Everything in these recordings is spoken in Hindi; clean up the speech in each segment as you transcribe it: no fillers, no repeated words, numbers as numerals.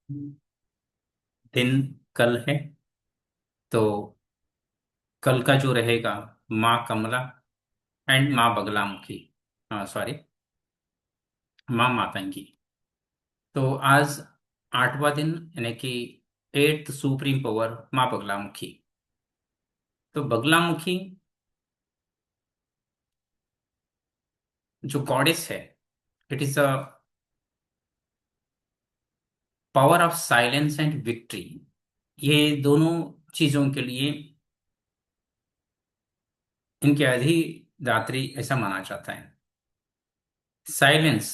दिन कल है। तो कल का जो रहेगा, माँ कमला एंड माँ बगलामुखी। हाँ सॉरी, माँ मातंगी। तो आज 8वां दिन, यानी कि एट्थ सुप्रीम पावर माँ बगलामुखी। तो बगलामुखी जो गॉडेस है, it is a power of silence and victory. ये दोनों चीजों के लिए इनके अधिदात्री ऐसा माना जाता है। साइलेंस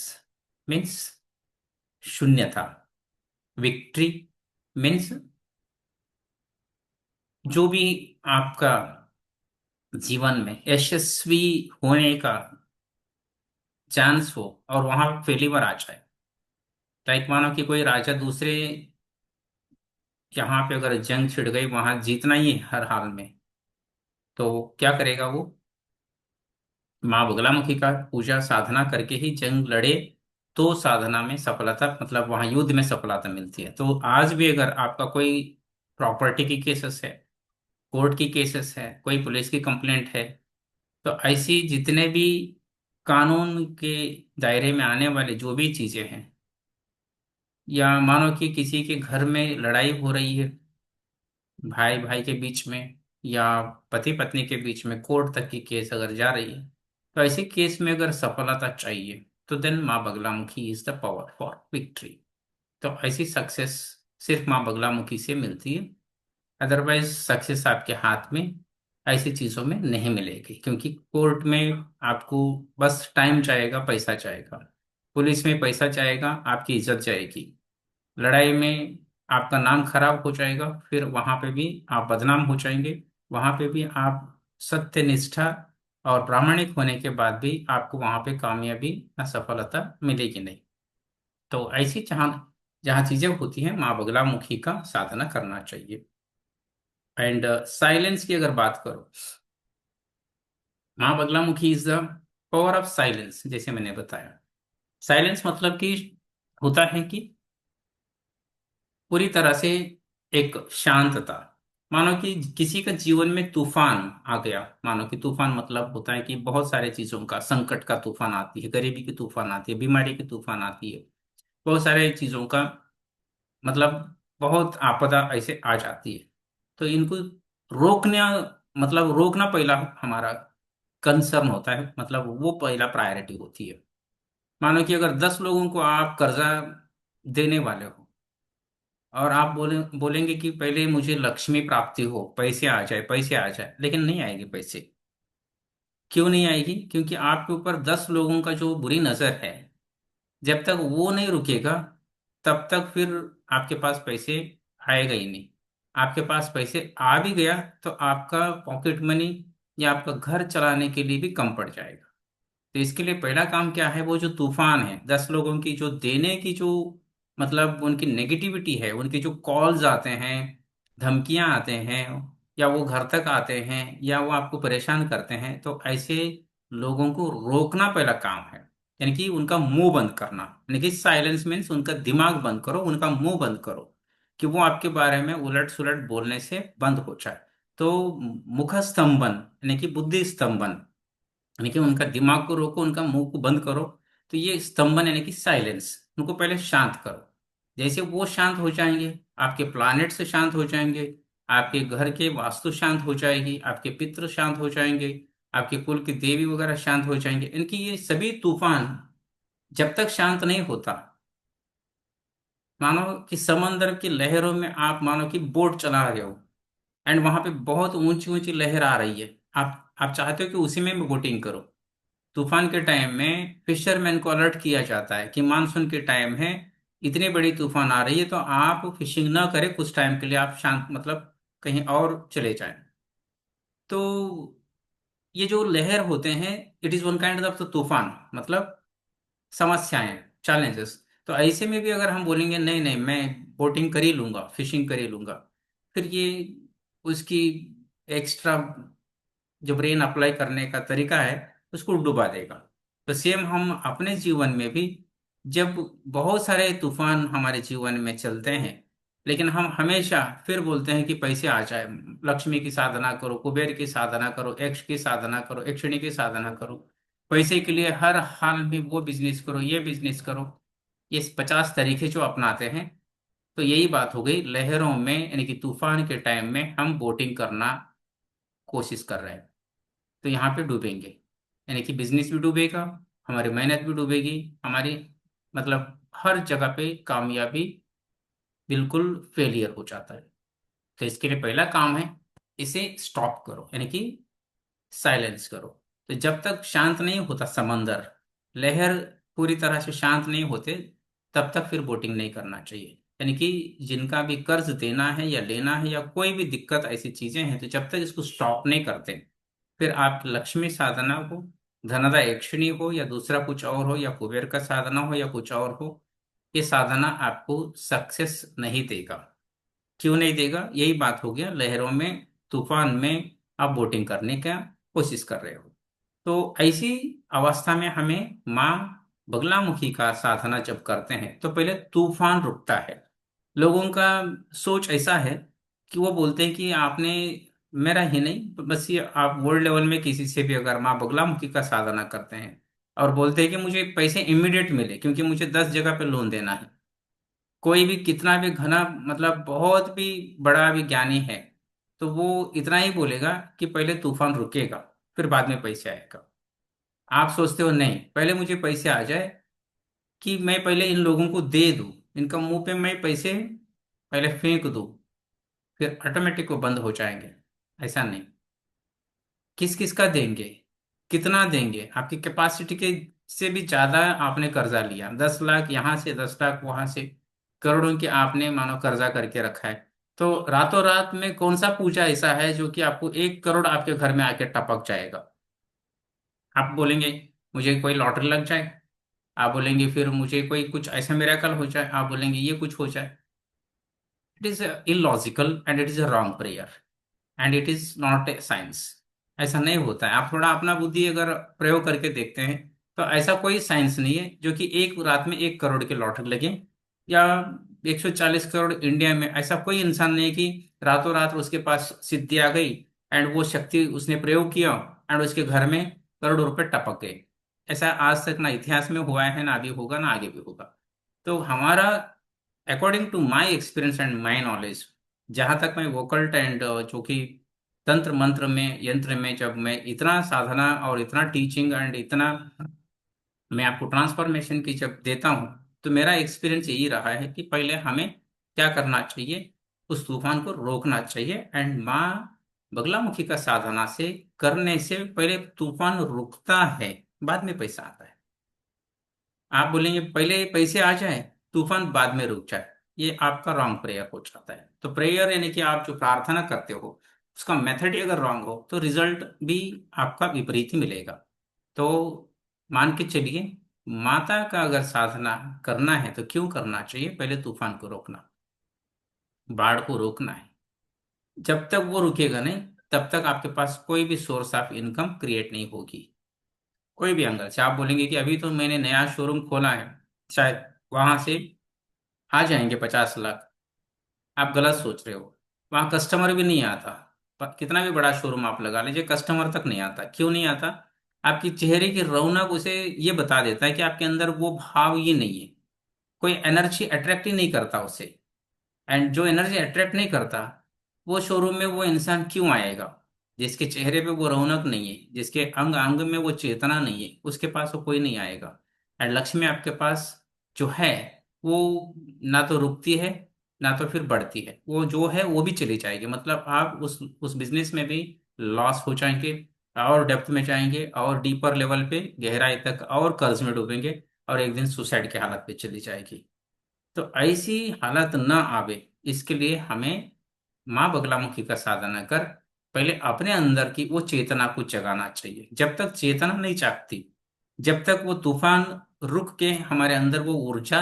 मीन्स शून्यता। विक्ट्री मीन्स जो भी आपका जीवन में यशस्वी होने का चांस हो और वहां फेलिवर आ जाए। लाइक मानो कि कोई राजा दूसरे यहाँ पे अगर जंग छिड़ गई, वहां जीतना ही है हर हाल में, तो क्या करेगा वो? माँ बगलामुखी का पूजा साधना करके ही जंग लड़े, तो साधना में सफलता, मतलब वहां युद्ध में सफलता मिलती है। तो आज भी अगर आपका कोई प्रॉपर्टी की केसेस है, कोर्ट की केसेस है, कोई पुलिस की कंप्लेंट है, तो ऐसी जितने भी कानून के दायरे में आने वाले जो भी चीजें हैं, या मानो कि किसी के घर में लड़ाई हो रही है, भाई भाई के बीच में या पति पत्नी के बीच में, कोर्ट तक की केस अगर जा रही है, तो ऐसे केस में अगर सफलता चाहिए, तो देन माँ Baglamukhi is the power for victory. तो ऐसी सक्सेस सिर्फ माँ बगलामुखी से मिलती है। अदरवाइज सक्सेस आपके हाथ में ऐसी चीजों में नहीं मिलेगी, क्योंकि कोर्ट में आपको बस टाइम जाएगा, पैसा जाएगा। पुलिस में पैसा जाएगा, आपकी इज्जत जाएगी। लड़ाई में आपका नाम खराब हो जाएगा, फिर वहां पे भी आप बदनाम हो जाएंगे। वहां पे भी आप सत्य निष्ठा और प्रामाणिक होने के बाद भी आपको वहां पे कामयाबी या सफलता मिलेगी नहीं। तो ऐसी जहाँ जहाँ चीजें होती हैं, माँ बगलामुखी का साधना करना चाहिए। एंड साइलेंस की अगर बात करो, माँ Baglamukhi is the power of silence. जैसे मैंने बताया, साइलेंस मतलब कि होता है कि पूरी तरह से एक शांतता। मानो कि किसी का जीवन में तूफान आ गया। मानो कि तूफान मतलब होता है कि बहुत सारे चीजों का, संकट का तूफान आती है, गरीबी की तूफान आती है, बीमारी की तूफान आती है, बहुत सारे चीजों का मतलब बहुत आपदा ऐसे आ जाती है। तो इनको रोकना, मतलब रोकना पहला हमारा कंसर्न होता है, मतलब वो पहला प्रायोरिटी होती है। मानो कि अगर 10 लोगों को आप कर्जा देने वाले हो, और आप बोलेंगे कि पहले मुझे लक्ष्मी प्राप्ति हो, पैसे आ जाए, पैसे आ जाए, लेकिन नहीं आएगी पैसे। क्यों नहीं आएगी? क्योंकि आपके ऊपर 10 लोगों का जो बुरी नजर है, जब तक वो नहीं रुकेगा, तब तक फिर आपके पास पैसे आएगा ही नहीं। आपके पास पैसे आ भी गया, तो आपका पॉकेट मनी या आपका घर चलाने के लिए भी कम पड़ जाएगा। तो इसके लिए पहला काम क्या है? वो जो तूफान है, 10 लोगों की जो देने की जो मतलब उनकी नेगेटिविटी है, उनके जो कॉल्स आते हैं, धमकियां आते हैं, या वो घर तक आते हैं, या वो आपको परेशान करते हैं, तो ऐसे लोगों को रोकना पहला काम है। यानी कि उनका मुंह बंद करना, यानी कि साइलेंस मीन्स उनका दिमाग बंद करो, उनका मुंह बंद करो, कि वो आपके बारे में उलट सुलट बोलने से बंद हो जाए। तो मुख स्तंभन यानी कि बुद्धि स्तंभन, यानी कि उनका दिमाग को रोको, उनका मुंह को बंद करो। तो ये स्तंभन यानी कि साइलेंस, उनको पहले शांत करो। जैसे वो शांत हो जाएंगे, आपके प्लानेट से शांत हो जाएंगे, आपके घर के वास्तु शांत हो जाएगी, आपके पितृ शांत हो जाएंगे, आपके कुल की देवी वगैरह शांत हो जाएंगे। इनकी ये सभी तूफान जब तक शांत नहीं होता, मानो कि समंदर की लहरों में आप मानो कि बोट चला रहे हो, एंड वहां पे बहुत ऊंची ऊंची लहर आ रही है। आप चाहते हो कि उसी में बोटिंग करो। तूफान के टाइम में फिशरमैन को अलर्ट किया जाता है कि मानसून के टाइम है, इतनी बड़ी तूफान आ रही है, तो आप फिशिंग ना करें कुछ टाइम के लिए, आप शांत मतलब कहीं और चले जाएं। तो ये जो लहर होते हैं, it is one kind of तूफान, मतलब समस्याएं, चैलेंजेस। तो ऐसे में भी अगर हम बोलेंगे नहीं नहीं मैं बोटिंग कर ही लूंगा, फिशिंग कर ही लूंगा, फिर ये उसकी एक्स्ट्रा जो ब्रेन अप्लाई करने का तरीका है, उसको डुबा देगा। तो सेम हम अपने जीवन में भी जब बहुत सारे तूफान हमारे जीवन में चलते हैं, लेकिन हम हमेशा फिर बोलते हैं कि पैसे आ जाए, लक्ष्मी की साधना करो, कुबेर की साधना करो, यक्ष की साधना करो, यक्षिणी की साधना करो, पैसे के लिए हर हाल में वो बिजनेस करो, ये बिजनेस करो। ये 50 तरीके जो अपनाते हैं। तो यही बात हो गई, लहरों में यानी कि तूफान के टाइम में हम बोटिंग करना कोशिश कर रहे हैं, तो यहाँ पे डूबेंगे, यानी कि बिजनेस भी डूबेगा, हमारी मेहनत भी डूबेगी, हमारी मतलब हर जगह पे कामयाबी बिल्कुल फेलियर हो जाता है। तो इसके लिए पहला काम है, इसे स्टॉप करो, यानी कि साइलेंस करो। तो जब तक शांत नहीं होता समंदर, लहर पूरी तरह से शांत नहीं होते, तब तक फिर बोटिंग नहीं करना चाहिए। यानी कि जिनका भी कर्ज देना है या लेना है या कोई भी दिक्कत ऐसी चीजें हैं, तो जब तक इसको स्टॉप नहीं करते, फिर आप लक्ष्मी साधना हो, धनदा यक्षिणी हो या दूसरा कुछ और हो, या कुबेर का साधना हो या कुछ और हो, ये साधना आपको सक्सेस नहीं देगा। क्यों नहीं देगा? यही बात हो गया, लहरों में, तूफान में आप बोटिंग करने का कोशिश कर रहे हो। तो ऐसी अवस्था में हमें माँ बगलामुखी का साधना जब करते हैं, तो पहले तूफान रुकता है। लोगों का सोच ऐसा है कि वो बोलते हैं कि आपने, मेरा ही नहीं बस ये आप वर्ल्ड लेवल में किसी से भी अगर माँ बगलामुखी का साधना करते हैं और बोलते हैं कि मुझे पैसे इमीडिएट मिले क्योंकि मुझे 10 जगह पे लोन देना है, कोई भी कितना भी घना मतलब बहुत भी बड़ा भी ज्ञानी है, तो वो इतना ही बोलेगा कि पहले तूफान रुकेगा, फिर बाद में पैसे आएगा। आप सोचते हो नहीं, पहले मुझे पैसे आ जाए, कि मैं पहले इन लोगों को दे दूं, इनका मुंह पे मैं पैसे पहले फेंक दूं, फिर ऑटोमेटिक वो बंद हो जाएंगे। ऐसा नहीं। किस किस का देंगे, कितना देंगे, आपकी कैपेसिटी के से भी ज्यादा आपने कर्जा लिया, 10 लाख यहाँ से, 10 लाख वहां से, करोड़ों की आपने मानो कर्जा करके रखा है। तो रातों रात में कौन सा पूजा ऐसा है जो कि आपको 1 करोड़ आपके घर में आके टपक जाएगा? आप बोलेंगे मुझे कोई लॉटरी लग जाए, आप बोलेंगे फिर मुझे कोई कुछ ऐसा मिरेकल हो जाए, आप बोलेंगे ये कुछ हो जाए। It is illogical and it is a wrong prayer and it is not a science. ऐसा नहीं होता है। आप थोड़ा अपना बुद्धि अगर प्रयोग करके देखते हैं, तो ऐसा कोई साइंस नहीं है जो कि एक रात में 1 करोड़ की लॉटरी लगे, या 140 करोड़ इंडिया में ऐसा कोई इंसान नहीं है कि रातों रात उसके पास सिद्धि आ गई एंड वो शक्ति उसने प्रयोग किया एंड उसके घर में करोड़ों रुपए टपक गए। ऐसा आज तक ना इतिहास में हुआ है, ना अभी होगा, ना आगे भी होगा। तो हमारा, according to my experience and my knowledge, जहां तक मैं वोकल्ट एंड जो कि तंत्र मंत्र में, यंत्र में, जब मैं इतना साधना और इतना टीचिंग एंड इतना मैं आपको ट्रांसफॉर्मेशन की जब देता हूँ, तो मेरा एक्सपीरियंस यही रहा है कि पहले हमें क्या करना चाहिए, उस तूफान को रोकना चाहिए। एंड माँ बगलामुखी का साधना से करने से पहले तूफान रुकता है, बाद में पैसा आता है। आप बोलेंगे पहले पैसे आ जाए, तूफान बाद में रुक जाए, ये आपका रॉन्ग प्रेयर हो जाता है। तो प्रेयर यानी कि आप जो प्रार्थना करते हो, उसका मेथड ही अगर रॉन्ग हो, तो रिजल्ट भी आपका विपरीत ही मिलेगा। तो मान के चलिए, माता का अगर साधना करना है तो क्यों करना चाहिए? पहले तूफान को रोकना, बाढ़ को रोकना है। जब तक वो रुकेगा नहीं, तब तक आपके पास कोई भी सोर्स ऑफ इनकम क्रिएट नहीं होगी, कोई भी एंगल से। आप बोलेंगे कि अभी तो मैंने नया शोरूम खोला है, शायद वहां से आ जाएंगे 50 लाख। आप गलत सोच रहे हो। वहां कस्टमर भी नहीं आता, कितना भी बड़ा शोरूम आप लगा लीजिए, कस्टमर तक नहीं आता। क्यों नहीं आता? आपकी चेहरे की रौनक उसे ये बता देता है कि आपके अंदर वो भाव ही नहीं है, कोई एनर्जी अट्रैक्ट ही नहीं करता उसे। एंड जो एनर्जी अट्रैक्ट नहीं करता, वो शोरूम में वो इंसान क्यों आएगा? जिसके चेहरे पे वो रौनक नहीं है, जिसके अंग अंग में वो चेतना नहीं है, उसके पास वो कोई नहीं आएगा। एंड लक्ष्मी आपके पास जो है, वो ना तो रुकती है, ना तो फिर बढ़ती है, वो जो है वो भी चली जाएगी। मतलब आप उस बिजनेस में भी लॉस हो जाएंगे, और डेप्थ में जाएंगे, और डीपर लेवल पे गहराई तक और कर्ज में डूबेंगे, और एक दिन सुसाइड की हालत पे चली जाएगी। तो ऐसी हालत ना आवे, इसके लिए हमें माँ बगलामुखी का साधना कर पहले अपने अंदर की वो चेतना को जगाना चाहिए। जब तक चेतना नहीं जागती, जब तक वो तूफान रुक के हमारे अंदर वो ऊर्जा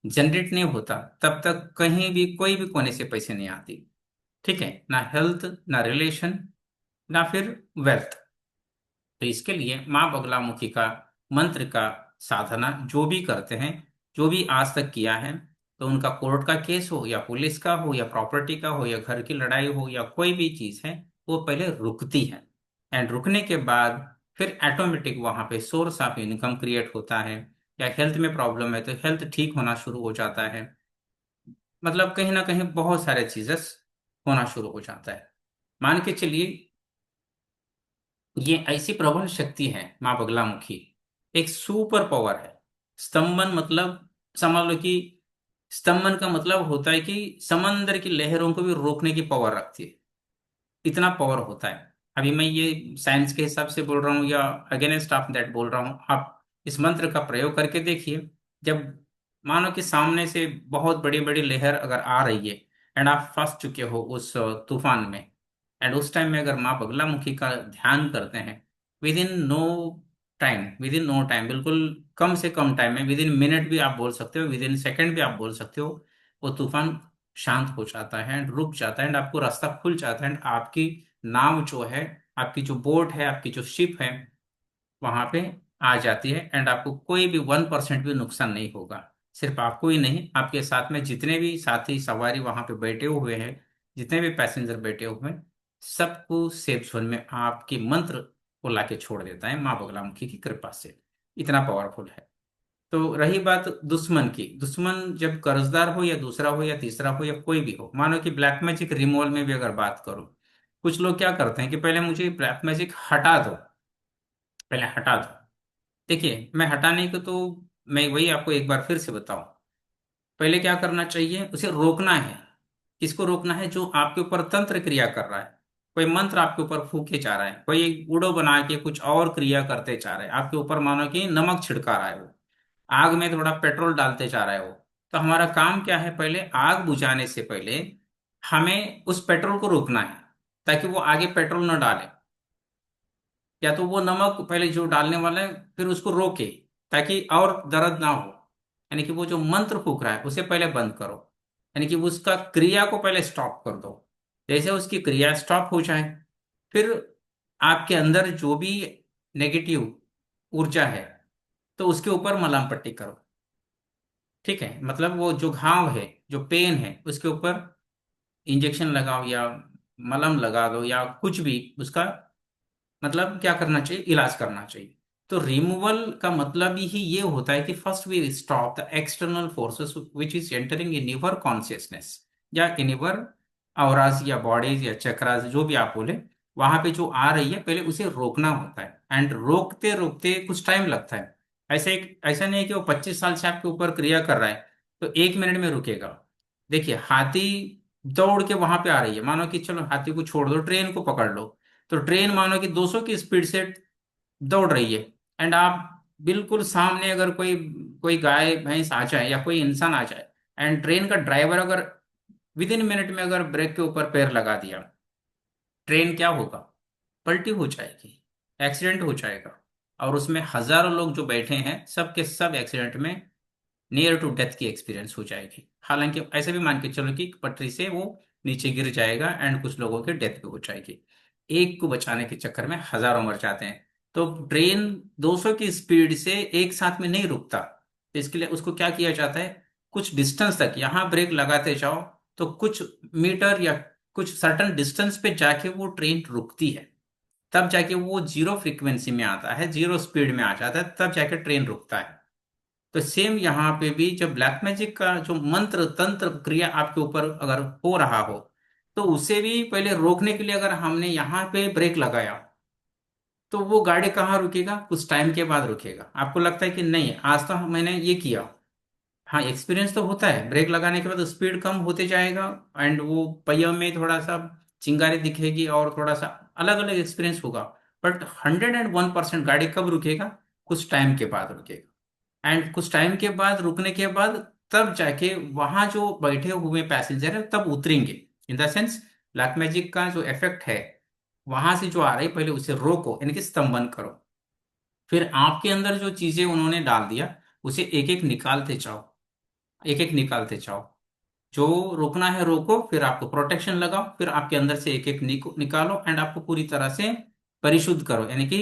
जनरेट नहीं होता, तब तक कहीं भी कोई भी कोने से पैसे नहीं आती। ठीक है ना? हेल्थ, ना रिलेशन, ना फिर वेल्थ। तो इसके लिए माँ बगलामुखी का मंत्र का साधना जो भी करते हैं, जो भी आज तक किया है, तो उनका कोर्ट का केस हो या पुलिस का हो या प्रॉपर्टी का हो या घर की लड़ाई हो या कोई भी चीज है, वो पहले रुकती है। एंड रुकने के बाद फिर ऑटोमेटिक वहां पे सोर्स ऑफ इनकम क्रिएट होता है। या हेल्थ में प्रॉब्लम है तो हेल्थ ठीक होना शुरू हो जाता है। मतलब कहीं ना कहीं बहुत सारे चीजेस होना शुरू हो जाता है। मान के चलिए, ये ऐसी प्रबल शक्ति है माँ बगलामुखी, एक सुपर पावर है। स्तंभन मतलब, समझ लो कि स्तंभन का मतलब होता है कि समंदर की लहरों को भी रोकने की पावर रखती है। इतना पावर होता है। अभी मैं ये साइंस के हिसाब से बोल रहा हूँ या अगेंस्ट ऑफ दैट बोल रहा हूँ, आप इस मंत्र का प्रयोग करके देखिए। जब मानो कि सामने से बहुत बड़ी बड़ी लहर अगर आ रही है एंड आप फंस चुके हो उस तूफान में, एंड उस टाइम में अगर माँ बगलामुखी का ध्यान करते हैं, विद इन नो टाइम, बिल्कुल कम से कम टाइम में, विद इन मिनट भी आप बोल सकते हो, विद इन सेकेंड भी आप बोल सकते हो, वो तूफान शांत हो जाता है एंड रुक जाता है एंड आपको रास्ता खुल जाता है एंड आपकी नाव जो है, आपकी जो बोट है, आपकी जो शिप है, वहां पे आ जाती है एंड आपको कोई भी 1% भी नुकसान नहीं होगा। सिर्फ आपको ही नहीं, आपके साथ में जितने भी साथी सवारी वहां पे बैठे हुए हैं, जितने भी पैसेंजर बैठे हुए हैं, सबको सेफ जोन में आपके मंत्र को लाके छोड़ देता है माँ बगलामुखी की कृपा से। इतना पावरफुल है। तो रही बात दुश्मन की, दुश्मन जब कर्जदार हो या दूसरा हो या तीसरा हो या कोई भी हो, मानो कि ब्लैक मैजिक रिमूवल में भी अगर बात करूं, कुछ लोग क्या करते हैं कि पहले मुझे ब्लैक मैजिक हटा दो, पहले हटा दो। देखिए, मैं हटाने को तो, मैं वही आपको एक बार फिर से बताऊं, पहले क्या करना चाहिए, उसे रोकना है। किसको रोकना है? जो आपके ऊपर तंत्र क्रिया कर रहा है, कोई मंत्र आपके ऊपर फूके जा रहा है, कोई एक बूडो बना के कुछ और क्रिया करते जा रहा है आपके ऊपर, मानो कि नमक छिड़का रहा है वो, आग में थोड़ा पेट्रोल डालते जा रहा है वो। तो हमारा काम क्या है, पहले आग बुझाने से पहले हमें उस पेट्रोल को रोकना है, ताकि वो आगे पेट्रोल न डाले। या तो वो नमक पहले जो डालने वाला है फिर उसको रोके, ताकि और दर्द ना हो। यानी कि वो जो मंत्र फूक रहा है उसे पहले बंद करो, यानी कि उसका क्रिया को पहले स्टॉप कर दो। जैसे उसकी क्रिया स्टॉप हो जाए, फिर आपके अंदर जो भी नेगेटिव ऊर्जा है, तो उसके ऊपर मलहम पट्टी करो। ठीक है, मतलब वो जो घाव है, जो पेन है, उसके ऊपर इंजेक्शन लगाओ या मलहम लगा दो या कुछ भी उसका, मतलब क्या करना चाहिए, इलाज करना चाहिए। तो रिमूवल का मतलब ही ये होता है कि first we stop the external forces which is entering in your consciousness या इन यूर ऑराज या बॉडीज या चक्रास, जो भी आप बोले, वहां पे जो आ रही है पहले उसे रोकना होता है। एंड रोकते रोकते कुछ टाइम लगता है। ऐसा नहीं है कि वो 25 साल से आपके ऊपर क्रिया कर रहा है तो 1 मिनट में रुकेगा। देखिए, हाथी दौड़ के वहां पे आ रही है, मानो कि चलो हाथी को छोड़ दो, ट्रेन को पकड़ लो। तो ट्रेन मानो कि 200 की स्पीड से दौड़ रही है, एंड आप बिल्कुल सामने अगर कोई कोई गाय भैंस आ जाए या कोई इंसान आ जाए, एंड ट्रेन का ड्राइवर अगर विद इन मिनट में अगर ब्रेक के ऊपर पैर लगा दिया, ट्रेन क्या होगा, पलटी हो जाएगी, एक्सीडेंट हो जाएगा। और उसमें हजारों लोग जो बैठे हैं, सब के सब एक्सीडेंट में नियर टू डेथ की एक्सपीरियंस हो जाएगी। हालांकि ऐसे भी मान के चलो कि पटरी से वो नीचे गिर जाएगा एंड कुछ लोगों की डेथ भी हो जाएगी। एक को बचाने के चक्कर में हजारों मर जाते हैं। तो ट्रेन 200 की स्पीड से एक साथ में नहीं रुकता, तो इसके लिए उसको क्या किया जाता है, कुछ डिस्टेंस तक यहां ब्रेक लगाते जाओ, तो कुछ मीटर या कुछ सर्टन डिस्टेंस पे जाके वो ट्रेन रुकती है। तब जाके वो जीरो फ्रीक्वेंसी में आता है, जीरो स्पीड में आ जाता है, तब जाके ट्रेन रुकता है। तो सेम यहाँ पे भी जब ब्लैक मैजिक का जो मंत्र तंत्र क्रिया आपके ऊपर अगर हो रहा हो, तो उसे भी पहले रोकने के लिए अगर हमने यहाँ पे ब्रेक लगाया, तो वो गाड़ी कहाँ रुकेगा, कुछ टाइम के बाद रुकेगा। आपको लगता है कि नहीं, आज तो मैंने ये किया, हाँ एक्सपीरियंस तो होता है, ब्रेक लगाने के बाद स्पीड कम होते जाएगा एंड वो पहियों में थोड़ा सा चिंगारी दिखेगी और थोड़ा सा अलग अलग एक्सपीरियंस होगा। बट 101% गाड़ी कब रुकेगा, कुछ टाइम के बाद रुकेगा। एंड कुछ टाइम के बाद रुकने के बाद तब जाके वहां जो बैठे हुए पैसेंजर है तब उतरेंगे। In the sense, black magic का जो इफेक्ट है वहां से जो आ रही, पहले उसे रोको, यानी कि स्तंभन करो। फिर आपके अंदर जो चीजें उन्होंने डाल दिया, उसे एक एक निकालते जाओ, एक एक निकालते जाओ। जो रोकना है रोको, फिर आपको प्रोटेक्शन लगाओ, फिर आपके अंदर से एक एक निकालो एंड आपको पूरी तरह से परिशुद्ध करो, यानी कि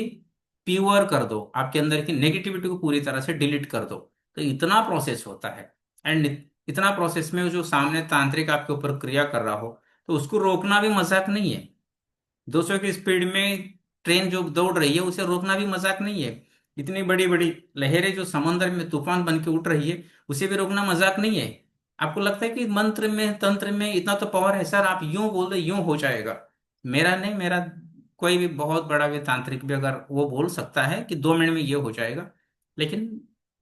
प्योर कर दो, आपके अंदर की नेगेटिविटी को पूरी तरह से डिलीट कर दो। तो इतना प्रोसेस होता है। एंड इतना प्रोसेस में जो सामने तांत्रिक आपके ऊपर क्रिया कर रहा हो, तो उसको रोकना भी मजाक नहीं है। 200 की स्पीड में ट्रेन जो दौड़ रही है उसे रोकना भी मजाक नहीं है। इतनी बड़ी बड़ी लहरें जो समंदर में तूफान बन के उठ रही है, उसे भी रोकना मजाक नहीं है। आपको लगता है कि मंत्र में तंत्र में इतना तो पावर है सर, आप यूं बोल दो यूं हो जाएगा। मेरा नहीं, मेरा कोई भी बहुत बड़ा भी तांत्रिक भी अगर वो बोल सकता है कि 2 मिनट में ये हो जाएगा, लेकिन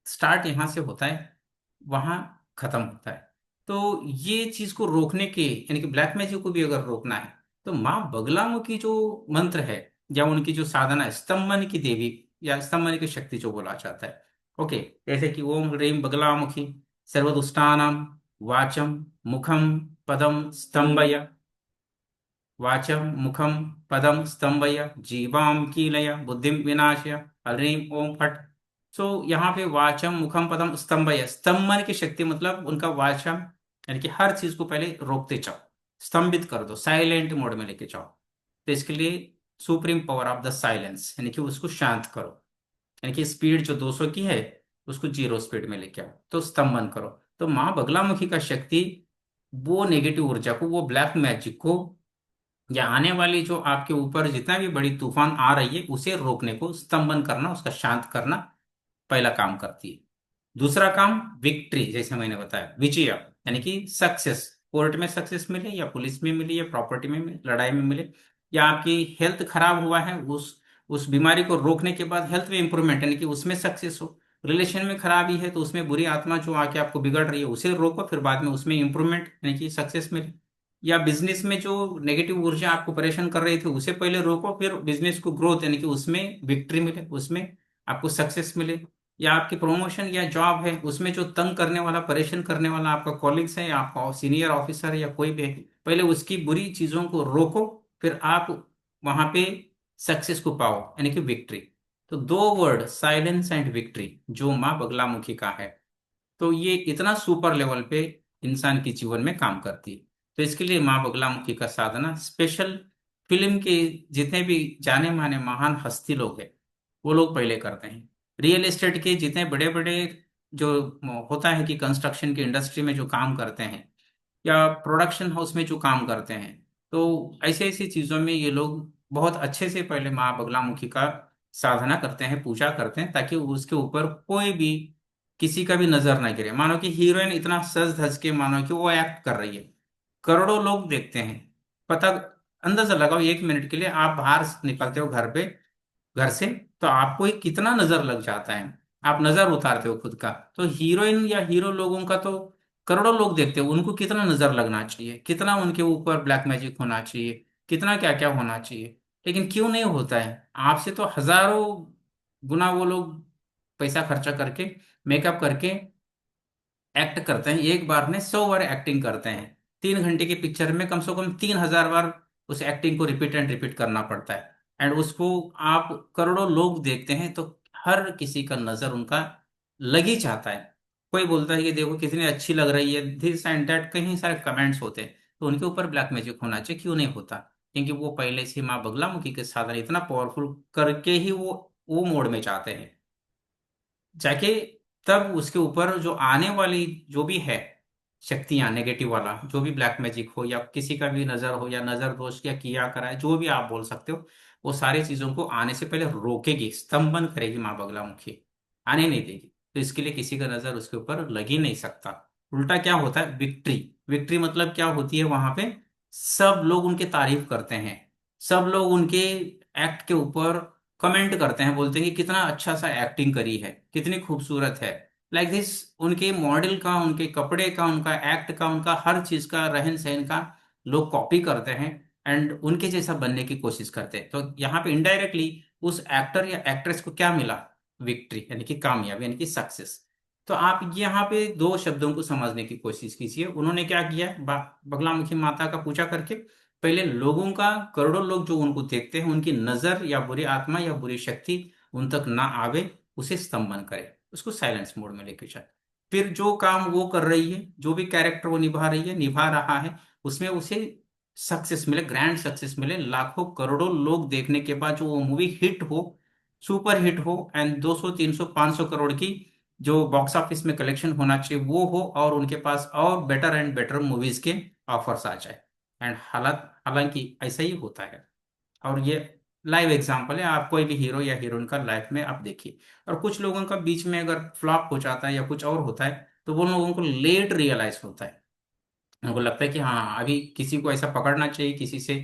स्टार्ट यहाँ से होता है, वहां खत्म होता है। तो ये चीज को रोकने के, यानी कि ब्लैक मैजिक को भी अगर रोकना है, तो माँ बगलामुखी जो मंत्र है या उनकी जो साधना है, स्तंभन की देवी या स्तंभन की शक्ति जो बोला जाता है, ओके, जैसे कि ओम ह्रीम बगलामुखी सर्वदुष्टानाम वाचम मुखम पदम स्तंभय, वाचम मुखम पदम स्तंभय जीवाम कीलय बुद्धिम विनाशय ह्रीम ओम फट। सो यहाँ पे वाचम मुखम पदम स्तंभय, स्तंभन की शक्ति मतलब उनका वाचम, यानी कि हर चीज को पहले रोकते जाओ, स्तंभित कर दो, साइलेंट मोड में लेके जाओ। तो इसके लिए supreme power of the silence, यानी कि उसको शांत करो, यानी कि स्पीड जो 200 की है उसको 0 स्पीड में लेके आओ, तो स्तंभन करो। तो माँ बगलामुखी का शक्ति वो नेगेटिव ऊर्जा को, वो ब्लैक मैजिक को, या आने वाली जो आपके ऊपर जितना भी बड़ी तूफान आ रही है उसे रोकने को, स्तंभन करना, उसका शांत करना पहला काम करती है। दूसरा काम विक्ट्री, जैसे मैंने बताया विजय, यानी कि सक्सेस, कोर्ट में सक्सेस मिले या पुलिस में मिले या प्रॉपर्टी में लड़ाई में मिले, या आपकी हेल्थ खराब हुआ है, उस बीमारी को रोकने के बाद हेल्थ में इंप्रूवमेंट, यानी कि उसमें सक्सेस हो। रिलेशन में खराबी है तो उसमें बुरी आत्मा जो आके आपको बिगड़ रही है उसे रोको, फिर बाद में उसमें इंप्रूवमेंट यानी कि सक्सेस मिले। या बिजनेस में जो नेगेटिव ऊर्जा आपको परेशान कर रही थी उसे पहले रोको, फिर बिजनेस को ग्रोथ यानी कि उसमें विक्ट्री मिले, उसमें आपको सक्सेस मिले। या आपकी प्रमोशन या जॉब है उसमें जो तंग करने वाला, परेशान करने वाला आपका कॉलिग्स है या आपका सीनियर ऑफिसर है या कोई भी है, पहले उसकी बुरी चीजों को रोको, फिर आप वहां पे सक्सेस को पाओ, यानी कि विक्ट्री। तो 2 वर्ड साइलेंस एंड विक्ट्री जो माँ बगलामुखी का है, तो ये इतना सुपर लेवल पे इंसान के जीवन में काम करती है। तो इसके लिए माँ बगलामुखी का साधना स्पेशल, फिल्म के जितने भी जाने माने महान हस्ती लोग हैं वो लोग पहले करते हैं। रियल एस्टेट के जितने बड़े बड़े जो होता है कि कंस्ट्रक्शन की इंडस्ट्री में जो काम करते हैं, या प्रोडक्शन हाउस में जो काम करते हैं, तो ऐसी ऐसी चीजों में ये लोग बहुत अच्छे से पहले माँ बगलामुखी का साधना करते हैं, पूजा करते हैं, ताकि उसके ऊपर कोई भी किसी का भी नजर ना गिरे। मानो कि हीरोइन इतना सज धज के मानो कि वो एक्ट कर रही है, करोड़ों लोग देखते हैं, पता, अंदाजा लगाओ 1 मिनट के लिए आप बाहर निकलते हो घर पे, घर से, तो आपको एक कितना नजर लग जाता है, आप नजर उतारते हो खुद का। तो हीरोइन या हीरो लोगों का तो करोड़ों लोग देखते हो, उनको कितना नजर लगना चाहिए, कितना उनके ऊपर ब्लैक मैजिक होना चाहिए, कितना क्या क्या होना चाहिए। लेकिन क्यों नहीं होता है, आपसे तो हजारों गुना वो लोग पैसा खर्चा करके, मेकअप करके एक्ट करते हैं, एक बार में 100 बार एक्टिंग करते हैं। 3 घंटे की पिक्चर में कम से कम 3,000 बार उस एक्टिंग को रिपीट एंड रिपीट करना पड़ता है। एंड उसको आप करोड़ों लोग देखते हैं, तो हर किसी का नजर उनका लग ही जाता है। कोई बोलता है कि देखो कितनी अच्छी लग रही है, दिस एंड दैट, कहीं सारे कमेंट्स होते हैं। तो उनके ऊपर ब्लैक मैजिक होना चाहिए, क्यों नहीं होता? क्योंकि वो पहले से माँ बगलामुखी के साधन इतना पावरफुल करके ही वो मोड में जाते हैं जाके, तब उसके ऊपर जो आने वाली जो भी है शक्तियां, नेगेटिव वाला जो भी ब्लैक मैजिक हो या किसी का भी नजर हो या नजर दोष या किया करा है, जो भी आप बोल सकते हो, वो सारी चीजों को आने से पहले रोकेगी, स्तंभन करेगी माँ बगलामुखी, आने नहीं देगी। तो इसके लिए किसी का नजर उसके ऊपर लग ही नहीं सकता। उल्टा क्या होता है, विक्ट्री। विक्ट्री मतलब क्या होती है, वहां पे सब लोग उनके तारीफ करते हैं, सब लोग उनके एक्ट के ऊपर कमेंट करते हैं, बोलते हैं कि कितना अच्छा सा एक्टिंग करी है, कितनी खूबसूरत है, लाइक दिस। उनके मॉडल का, उनके कपड़े का, उनका एक्ट का, उनका हर चीज का, रहन सहन का लोग कॉपी करते हैं एंड उनके जैसा बनने की कोशिश करते हैं। तो यहाँ पे इनडायरेक्टली उस एक्टर या एक्ट्रेस को क्या मिला, विक्ट्री, यानी कि कामयाबी, यानी कि सक्सेस। तो आप यहाँ पे 2 शब्दों को समझने की कोशिश कीजिए, उन्होंने क्या किया, बगलामुखी माता का पूजा करके पहले लोगों का, करोड़ों लोग जो उनको देखते हैं उनकी नजर या बुरी आत्मा या बुरी शक्ति उन तक ना आवे, उसे स्तंभन करे, उसको साइलेंस मोड में लेके जाए। फिर जो काम वो कर रही है, जो भी कैरेक्टर वो निभा रही है, निभा रहा है, उसमें उसे सक्सेस मिले, ग्रैंड सक्सेस मिले, लाखों करोड़ों लोग देखने के बाद जो वो मूवी हिट हो, सुपर हिट हो, एंड 200 300 500 करोड़ की जो बॉक्स ऑफिस में कलेक्शन होना चाहिए वो हो, और उनके पास और बेटर एंड बेटर मूवीज के ऑफर्स आ जाए। एंड हालात हालांकि ऐसा ही होता है। और ये लाइव एग्जांपल है, आप कोई भी हीरो या हीरोइन का लाइफ में आप देखिए। और कुछ लोगों का बीच में अगर फ्लॉप हो जाता है या कुछ और होता है, तो वो लोगों को लेट रियलाइज होता है। उनको लगता है कि हाँ, अभी किसी को ऐसा पकड़ना चाहिए, किसी से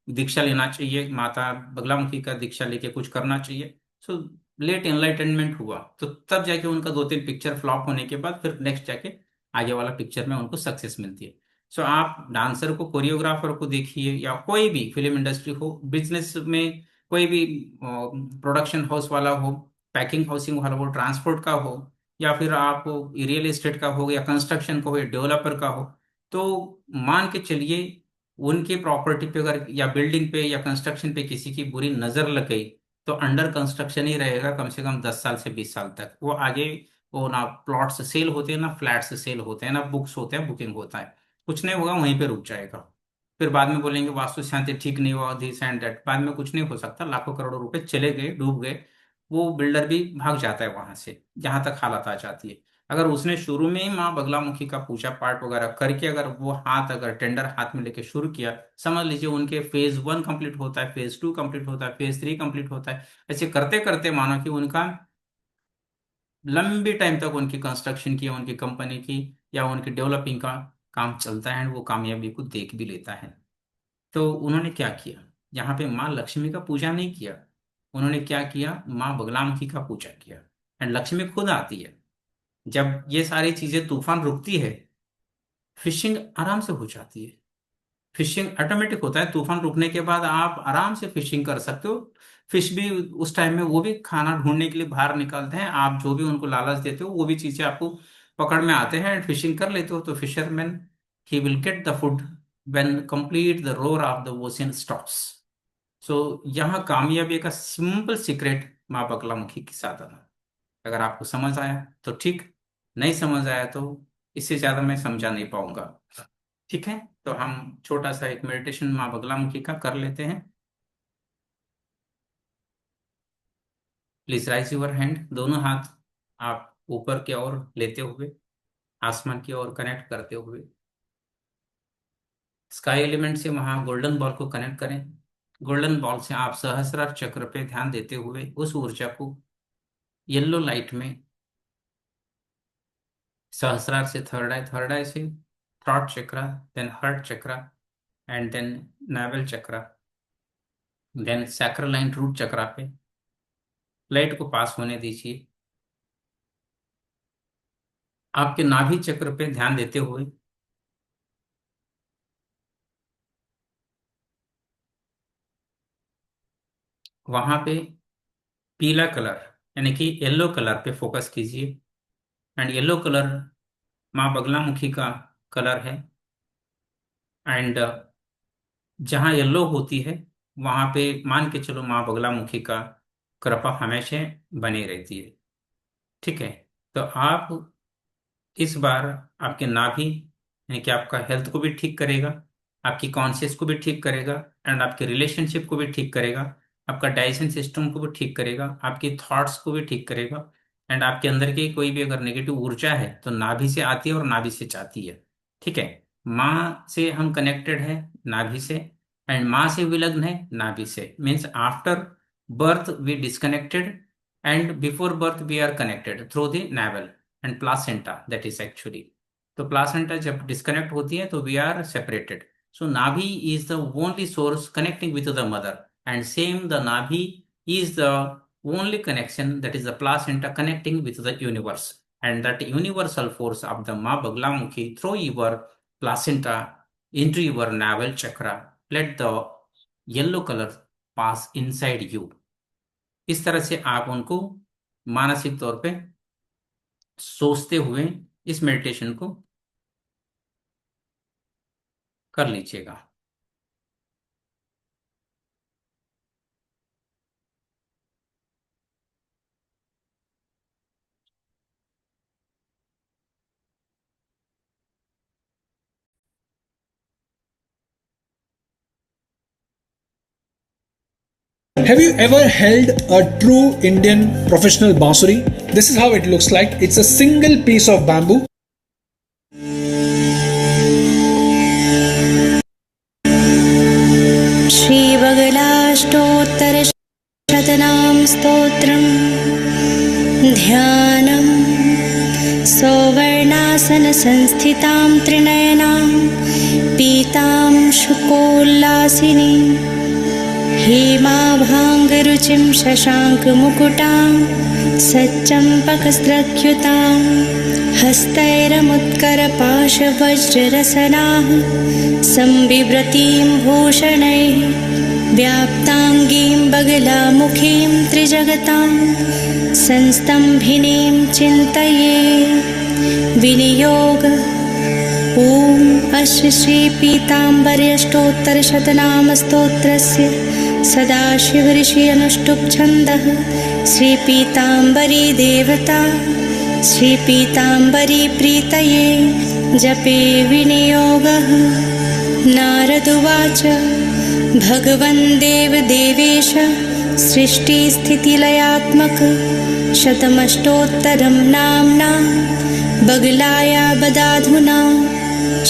दीक्षा लेना चाहिए, माता बगलामुखी का दीक्षा लेके कुछ करना चाहिए। सो लेट एनलाइटनमेंट हुआ, तो तब जाके उनका दो तीन पिक्चर फ्लॉप होने के बाद फिर नेक्स्ट जाके आगे वाला पिक्चर में उनको सक्सेस मिलती है। सो आप डांसर को, कोरियोग्राफर को देखिए, या कोई भी फिल्म इंडस्ट्री हो, बिजनेस में कोई भी प्रोडक्शन हाउस वाला हो, पैकिंग हाउसिंग वाला हो, ट्रांसपोर्ट का हो, या फिर आप रियल एस्टेट का हो, या कंस्ट्रक्शन का हो, या डेवलपर का हो, तो मान के चलिए उनके प्रॉपर्टी पे अगर या बिल्डिंग पे या कंस्ट्रक्शन पे किसी की बुरी नजर लग गई, तो अंडर कंस्ट्रक्शन ही रहेगा कम से कम 10 साल से 20 साल तक। वो आगे, वो ना प्लॉट्स सेल होते हैं, ना फ्लैट्स सेल होते हैं, ना बुक्स होते हैं, बुकिंग होता है, कुछ नहीं होगा, वहीं पे रुक जाएगा। फिर बाद में बोलेंगे वास्तु शांति ठीक नहीं हुआ, दिस एंड दैट। बाद में कुछ नहीं हो सकता, लाखों करोड़ों रुपए चले गए, डूब गए। वो बिल्डर भी भाग जाता है वहां से, जहां तक हालत आ जाती है। अगर उसने शुरू में ही माँ बगलामुखी का पूजा पाठ वगैरह करके, अगर वो हाथ, अगर टेंडर हाथ में लेके शुरू किया, समझ लीजिए उनके फेज 1 कंप्लीट होता है, फेज 2 कंप्लीट होता है, फेज 3 कंप्लीट होता है, ऐसे करते करते मानो कि उनका लंबी टाइम तक उनकी कंस्ट्रक्शन की, उनकी कंपनी की, या उनकी डेवलपिंग का काम चलता है, वो कामयाबी को देख भी लेता है। तो उन्होंने क्या किया, यहाँ पे माँ लक्ष्मी का पूजा नहीं किया, उन्होंने क्या किया, माँ बगलामुखी का पूजा किया। एंड लक्ष्मी खुद आती है। जब ये सारी चीजें तूफान रुकती है, फिशिंग आराम से हो जाती है। फिशिंग ऑटोमेटिक होता है, तूफान रुकने के बाद आप आराम से फिशिंग कर सकते हो। फिश भी उस टाइम में वो भी खाना ढूंढने के लिए बाहर निकलते हैं, आप जो भी उनको लालच देते हो वो भी चीजें आपको पकड़ में आते हैं, एंड फिशिंग कर लेते हो। तो fisherman, he will get the food when complete the roar of the ocean stops. So यहाँ कामयाबी का सिंपल सीक्रेट माँ बगलामुखी की साधना। अगर आपको समझ आया तो ठीक, नहीं समझ आया तो इससे ज्यादा मैं समझा नहीं पाऊंगा। ठीक है, तो हम छोटा सा एक मेडिटेशन माँ बगलामुखी का कर लेते हैं। प्लीज राइज योर हैंड, दोनों हाथ आप ऊपर की ओर लेते हुए, आसमान की ओर कनेक्ट करते हुए, स्काई एलिमेंट से वहां गोल्डन बॉल को कनेक्ट करें। गोल्डन बॉल से आप सहस्रार चक्र पे ध्यान देते हुए उस ऊर्जा को येलो लाइट में, सहस्रार से थर्ड आई, थर्ड आई से throat chakra, then heart chakra, and then navel chakra, then sacral root chakra पे लाइट को पास होने दीजिए। आपके नाभि चक्र पे ध्यान देते हुए वहां पे पीला कलर, यानी कि येलो कलर पे फोकस कीजिए। एंड येलो कलर माँ बगलामुखी का कलर है। एंड जहाँ येलो होती है वहां पे मान के चलो माँ बगलामुखी का कृपा हमेशा बनी रहती है। ठीक है, तो आप इस बार आपके नाभि, यानी कि आपका हेल्थ को भी ठीक करेगा, आपकी कॉन्शियस को भी ठीक करेगा, एंड आपके रिलेशनशिप को भी ठीक करेगा, आपका डाइजेशन सिस्टम को भी ठीक करेगा, आपकी थॉट्स को भी ठीक करेगा। एंड आपके अंदर की कोई भी अगर नेगेटिव ऊर्जा है तो नाभि से आती है और नाभि से जाती है। ठीक है, माँ से हम कनेक्टेड है नाभि से, एंड माँ से विलग्न है नाभि से, means after birth we disconnected, and before birth we are connected through the navel and placenta, that is actually. तो प्लासेंटा जब डिस्कनेक्ट होती है तो वी आर सेपरेटेड। सो नाभि is the only source connecting with the mother, and same the नाभि is the only connection, that is the placenta connecting with the universe, and that universal force of the Ma Baglamukhi through your placenta into your navel chakra, let the yellow color pass inside you। इस तरह से आप उनको मानसिक तौर पे सोचते हुए इस मेडिटेशन को कर लीजिएगा। Have you ever held a true Indian professional bansuri? This is how it looks like. It's a single piece of bamboo. श्रीबगलाष्टोत्तरशतनाम स्तोत्रम् ध्यानम् सौवर्णासन संस्थितां त्रिनयनां पीतां शुकोल्लासिनी हेमाभाङ्गरुचिं शशाङ्कमुकुटां सच्चम्पकस्रग्युतां हस्तैरमुत्करपाशवज्ररसनाः संबिभ्रतीं भूषणैः व्याप्ताङ्गीं बगलामुखीं त्रिजगतां संस्तम्भिनीं चिन्तये विनियोग ॐ अस्य श्रीपीताम्बर्यष्टोत्तरशतनामस्तोत्रस्य सदाशिवऋषि अनुष्टुप् छन्दः श्रीपीताम्बरी देवता श्रीपीताम्बरी प्रीतये जपे विनियोगः। नारद उवाच भगवन् देवदेवेश सृष्टिस्थितिलयात्मक शतमष्टोत्तरं नाम्ना बगलाया बदाधुना।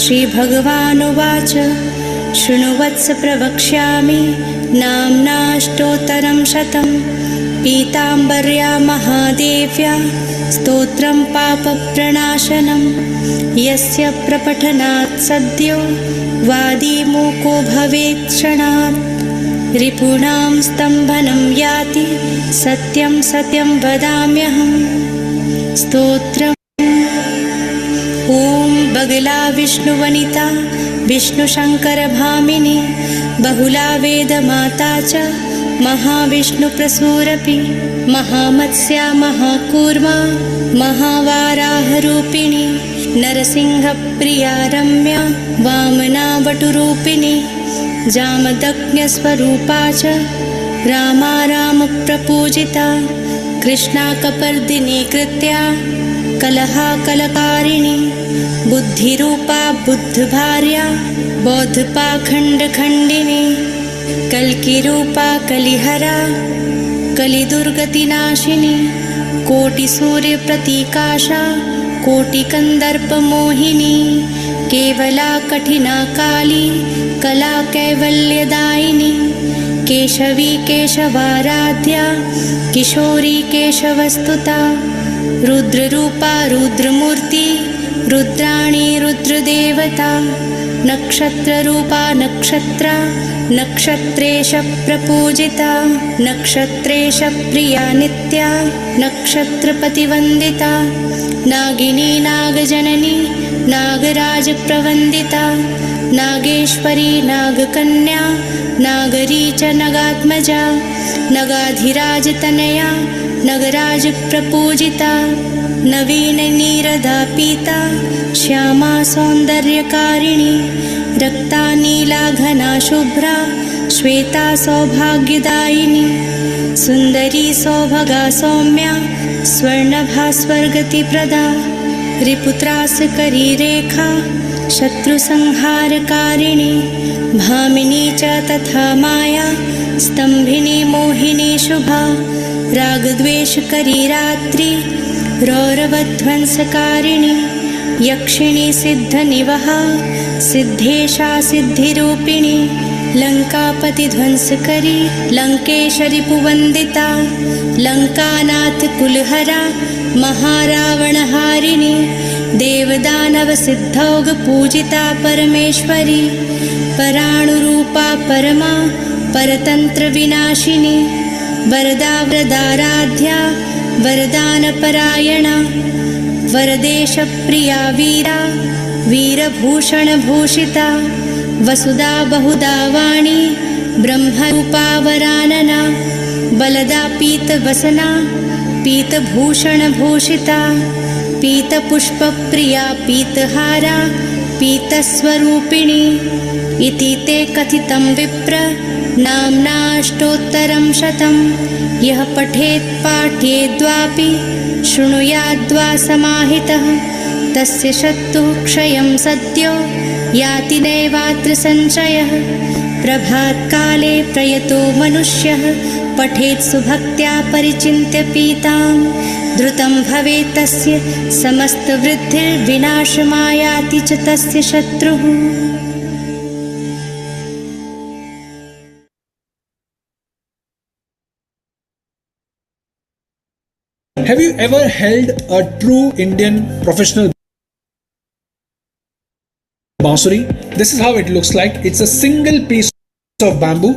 श्रीभगवानुवाच शृणु वत्स प्रवक्ष्यामि नाम्नाष्टोत्तरं शतं पीताम्बर्या महादेव्या स्तोत्रं पापप्रणाशनं यस्य प्रपठनात् सद्यो वादीमूको भवेत् क्षणात् रिपूणां स्तम्भनं याति सत्यं सत्यं वदाम्यहम्। स्तोत्रम् ॐ बगला विष्णुवनिता विष्णुशङ्करभामिनी बहुला वेदमाता च महाविष्णुप्रसूरपि महामत्स्या महाकूर्मा महावाराहरूपिणी नरसिंहप्रिया रम्या वामना वटुरूपिणी जामदग्न्यस्वरूपा च रामा रामप्रपूजिता कृष्णा कपर्दिनी कृत्या कलहा कलकारिणी बुद्धिरूपा बुद्धभार्या बौद्धपाखण्डखण्डिनी कल्किरूपा कलिहरा कलिदुर्गतिनाशिनी कोटिसूर्यप्रतीकाशा कोटिकन्दर्पमोहिनी केवला कठिना काली कला कैवल्यदायिनी केशवी केशवाराध्या किशोरी केशवस्तुता रुद्ररूपा रुद्रमूर्ति रुद्राणी रुद्रदेवता नक्षत्ररूपा नक्षत्रा नक्षत्रेश प्रपूजिता नक्षत्रेश प्रिया नित्या नक्षत्रपतिवन्दिता नागिनी नागजननी नागराजप्रवन्दिता नागेश्वरी नागकन्या नागरी च नगात्मजा नगाधिराजतनया नगराजप्रपूजिता नवीननीरदा पीता श्यामा सौन्दर्यकारिणी रक्ता नीला घना शुभ्रा श्वेता सौभाग्यदायिनी सुन्दरी सौभगा सौम्या स्वर्णभा स्वर्गतिप्रदा रिपुत्रासकरी रेखा शत्रुसंहारकारिणी भामिनी च तथा माया स्तम्भिनी मोहिनी शुभा रागद्वेषकरी रात्रि रौरवध्वंसकारिणी यक्षिणी सिद्धनिवहा सिद्धेशा सिद्धिरूपिणी लङ्कापतिध्वंसकरी लङ्केशरिपुवन्दिता लङ्कानाथ कुलहरा महारावणहारिणी देवदानवसिद्धौघपूजिता परमेश्वरी पराणुरूपा परमा परतन्त्रविनाशिनी वरदा वरदाराध्या वरदानपरायणा वरदेशप्रिया वीरा वीरभूषणभूषिता वसुधा बहुधा वाणी ब्रह्मरूपा वरानना बलदा पीतवसना पीतभूषणभूषिता पीतपुष्पप्रिया पीतहारा पीतस्वरूपिणी इति ते कथितं विप्र नाम्नाष्टोत्तरं शतं यः पठेत् पाठयेद्वापि शृणुयाद्वा समाहितः तस्य शत्रुः क्षयं सद्यो याति नैवात्र संशयः प्रभातकाले प्रयतो मनुष्यः पठेत् सुभक्त्या परिचिन्त्य पीतां द्रुतं भवेत् तस्य समस्तवृद्धिर्विनाशमायाति च तस्य शत्रुः। Have you ever held a true Indian professional bansuri? This is how it looks like. It's a single piece of bamboo.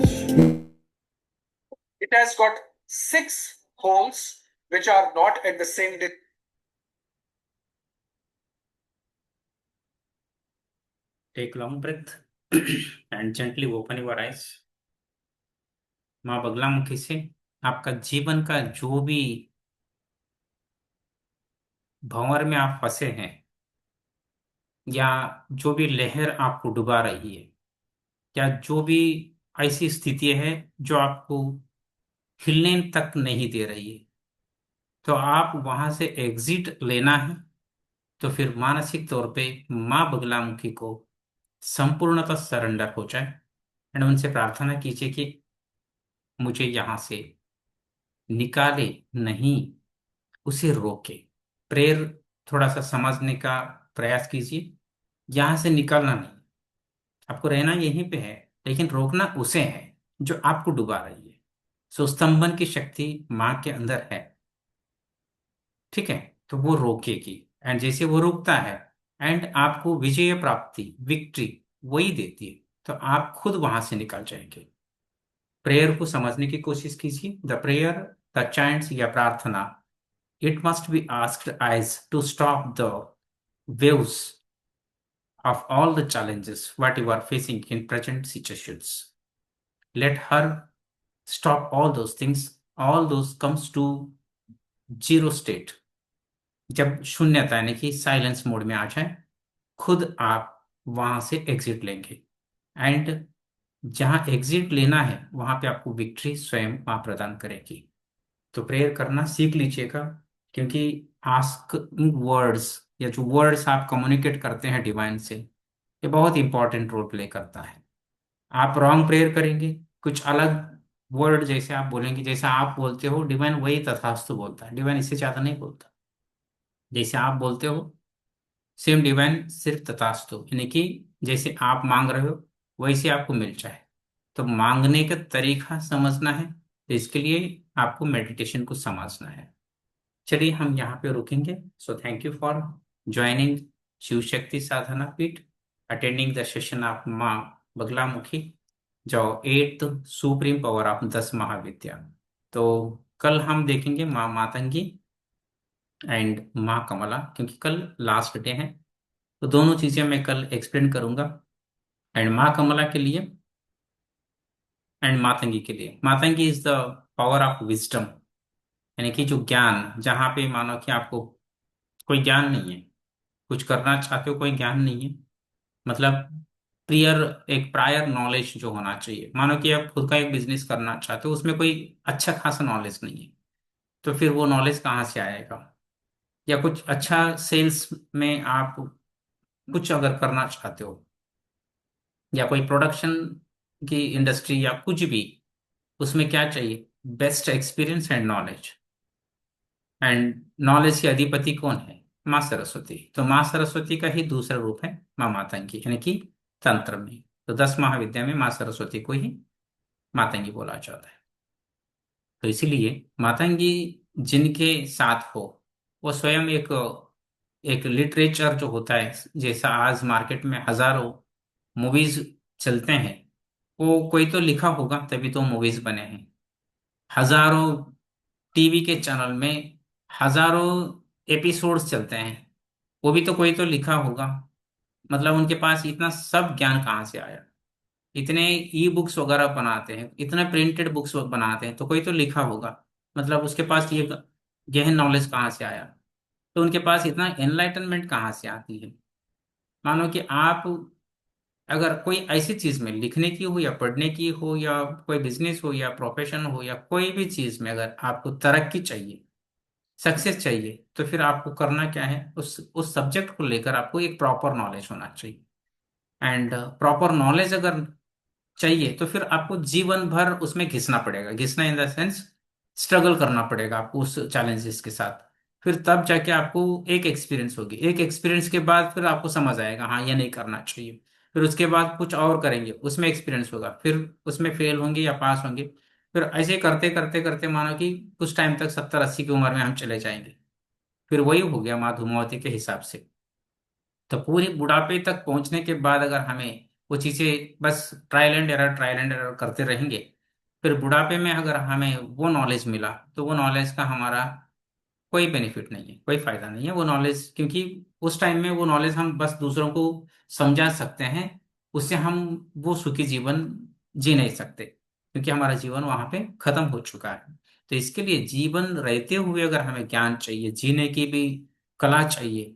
It has got 6 holes which are not at the same distance. Take long breath and gently open your eyes. माँ बगलामुखी से आपका जीवन का जो भी भंवर में आप फंसे हैं या जो भी लहर आपको डुबा रही है या जो भी ऐसी स्थिति है जो आपको हिलने तक नहीं दे रही है, तो आप वहां से एग्जिट लेना है। तो फिर मानसिक तौर पे माँ बगलामुखी को संपूर्णतः सरेंडर हो जाए एंड उनसे प्रार्थना कीजिए कि मुझे यहां से निकाले नहीं, उसे रोके। प्रेयर थोड़ा सा समझने का प्रयास कीजिए। यहां से निकलना नहीं, आपको रहना यहीं पे है, लेकिन रोकना उसे है जो आपको डुबा रही है। सो स्तंभन की शक्ति माँ के अंदर है, ठीक है, तो वो रोकेगी एंड जैसे वो रुकता है एंड आपको विजय प्राप्ति विक्ट्री वही देती है, तो आप खुद वहां से निकल जाएंगे। प्रेयर को समझने की कोशिश कीजिए। द प्रेयर, द चैंट्स या प्रार्थना, it must be asked as to stop the waves of all the challenges what you are facing in present situations. Let her stop all those things, all those comes to zero state। जब शून्यता यानी कि साइलेंस मोड में आ जाए, खुद आप वहां से एग्जिट लेंगे एंड जहां एग्जिट लेना है वहां पे आपको विक्ट्री स्वयं मां प्रदान करेगी। तो प्रेयर करना सीख लीजिएगा, क्योंकि आस्क वर्ड्स या जो वर्ड्स आप कम्युनिकेट करते हैं डिवाइन से, ये बहुत इंपॉर्टेंट रोल प्ले करता है। आप रॉन्ग प्रेयर करेंगे, कुछ अलग वर्ड जैसे आप बोलेंगे, जैसा आप बोलते हो डिवाइन वही तथास्तु बोलता है। डिवाइन इससे ज्यादा नहीं बोलता। जैसे आप बोलते हो सेम डिवाइन सिर्फ तथास्तु, यानी कि जैसे आप मांग रहे हो वैसे आपको मिल जाए। तो मांगने का तरीका समझना है, तो इसके लिए आपको मेडिटेशन को समझना है। चलिए हम यहाँ पे रुकेंगे। So thank you for joining Shiv Shakti Sadhana पीठ, अटेंडिंग द सेशन ऑफ माँ बगलामुखी, जो 8th सुप्रीम पावर ऑफ 10 महाविद्या। तो कल हम देखेंगे माँ मातंगी एंड माँ कमला, क्योंकि कल लास्ट डे है, तो दोनों चीजें मैं कल एक्सप्लेन करूंगा। एंड माँ कमला के लिए एंड मातंगी के लिए, Matangi is the power of wisdom, यानी कि जो ज्ञान, जहां पे मानो कि आपको कोई ज्ञान नहीं है, कुछ करना चाहते हो कोई ज्ञान नहीं है, मतलब एक प्रायर नॉलेज जो होना चाहिए। मानो कि आप खुद का एक बिजनेस करना चाहते हो, उसमें कोई अच्छा खासा नॉलेज नहीं है, तो फिर वो नॉलेज कहाँ से आएगा। या कुछ अच्छा सेल्स में आप कुछ अगर करना चाहते हो, या कोई प्रोडक्शन की इंडस्ट्री या कुछ भी, उसमें क्या चाहिए, best experience and knowledge. And knowledge की अधिपति कौन है, माँ सरस्वती। तो माँ सरस्वती का ही दूसरा रूप है माँ मातंगी, यानी कि तंत्र में तो 10 महाविद्या में माँ सरस्वती को ही मातंगी बोला जाता है। तो इसीलिए मातंगी जिनके साथ हो, वो स्वयं एक एक लिटरेचर जो होता है, जैसा आज मार्केट में हजारों मूवीज चलते हैं, वो कोई तो लिखा होगा तभी तो मूवीज बने हैं। हजारों टीवी के चैनल में हजारों एपिसोड्स चलते हैं, वो भी तो कोई तो लिखा होगा। मतलब उनके पास इतना सब ज्ञान कहाँ से आया। इतने ई बुक्स वगैरह बनाते हैं, इतने प्रिंटेड बुक्स बनाते हैं, तो कोई तो लिखा होगा। मतलब उसके पास ये गहन नॉलेज कहाँ से आया, तो उनके पास इतना एनलाइटनमेंट कहाँ से आती है। मानो कि आप अगर कोई ऐसी चीज में लिखने की हो या पढ़ने की हो या कोई बिजनेस हो या प्रोफेशन हो या कोई भी चीज में अगर आपको तरक्की चाहिए, सक्सेस चाहिए, तो फिर आपको करना क्या है, उस सब्जेक्ट को लेकर आपको एक प्रॉपर नॉलेज होना चाहिए। एंड प्रॉपर नॉलेज अगर चाहिए तो फिर आपको जीवन भर उसमें घिसना पड़ेगा, घिसना इन द सेंस स्ट्रगल करना पड़ेगा आपको उस चैलेंजेस के साथ। फिर तब जाके आपको एक एक्सपीरियंस होगी, एक एक्सपीरियंस के बाद फिर आपको समझ आएगा हाँ ये नहीं करना चाहिए। फिर उसके बाद कुछ और करेंगे, उसमें एक्सपीरियंस होगा, फिर उसमें फेल होंगे या पास होंगे। फिर ऐसे करते करते करते मानो कि कुछ टाइम तक 70-80 की उम्र में हम चले जाएंगे। फिर वही हो गया माँ धूमावती के हिसाब से। तो पूरी बुढ़ापे तक पहुंचने के बाद अगर हमें वो चीजें बस ट्रायल एंड एरर करते रहेंगे, फिर बुढ़ापे में अगर हमें वो नॉलेज मिला तो वो नॉलेज का हमारा कोई बेनिफिट नहीं है, कोई फायदा नहीं है वो नॉलेज, क्योंकि उस टाइम में वो नॉलेज हम बस दूसरों को समझा सकते हैं, उससे हम वो सुखी जीवन जी नहीं सकते, क्योंकि हमारा जीवन वहां पे खत्म हो चुका है। तो इसके लिए जीवन रहते हुए अगर हमें ज्ञान चाहिए, जीने की भी कला चाहिए,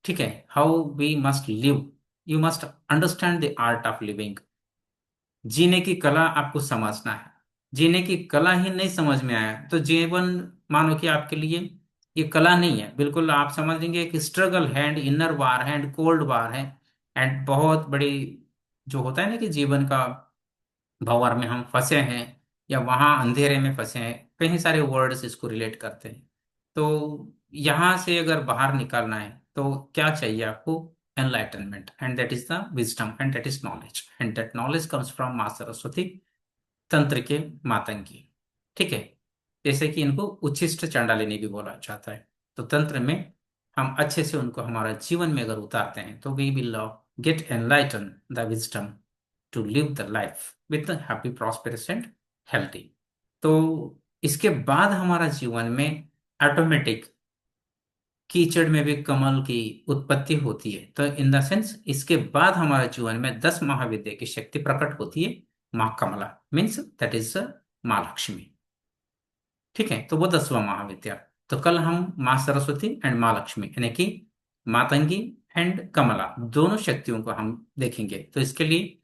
ठीक है, how we must live, you must understand the art of living. जीने की कला आपको समझना है। जीने की कला ही नहीं समझ में आया तो जीवन मानो कि आपके लिए ये कला नहीं है, बिल्कुल आप समझेंगे कि स्ट्रगल है एंड इनर वार है एंड कोल्ड वार है एंड बहुत बड़ी जो होता है ना कि जीवन का भंवर में हम फंसे हैं या वहां अंधेरे में फंसे हैं, कई सारे वर्ड्स इसको रिलेट करते हैं। तो यहां से अगर बाहर निकलना है तो क्या चाहिए आपको? Enlightenment, and that is the wisdom and that is knowledge, and that knowledge comes from माँ सरस्वती, तंत्र के मातंगी। ठीक है, जैसे कि इनको उच्छिष्ट चांडालिनी भी बोला जाता है। तो तंत्र में हम अच्छे से उनको हमारा जीवन में अगर उतारते हैं तो we will get enlighten the wisdom to live the life with happy prosperous and healthy. तो इसके बाद हमारा जीवन में ऑटोमेटिक कीचड़ में भी कमल की उत्पत्ति होती है। तो इन द सेंस इसके बाद हमारे जीवन में 10 महाविद्या की शक्ति प्रकट होती है। माँ कमला मीन्स दैट इज माँ लक्ष्मी। ठीक है, तो वो 10वां महाविद्या। तो कल हम माँ सरस्वती एंड माँ लक्ष्मी यानी कि मातंगी एंड कमला दोनों शक्तियों को हम देखेंगे। तो इसके लिए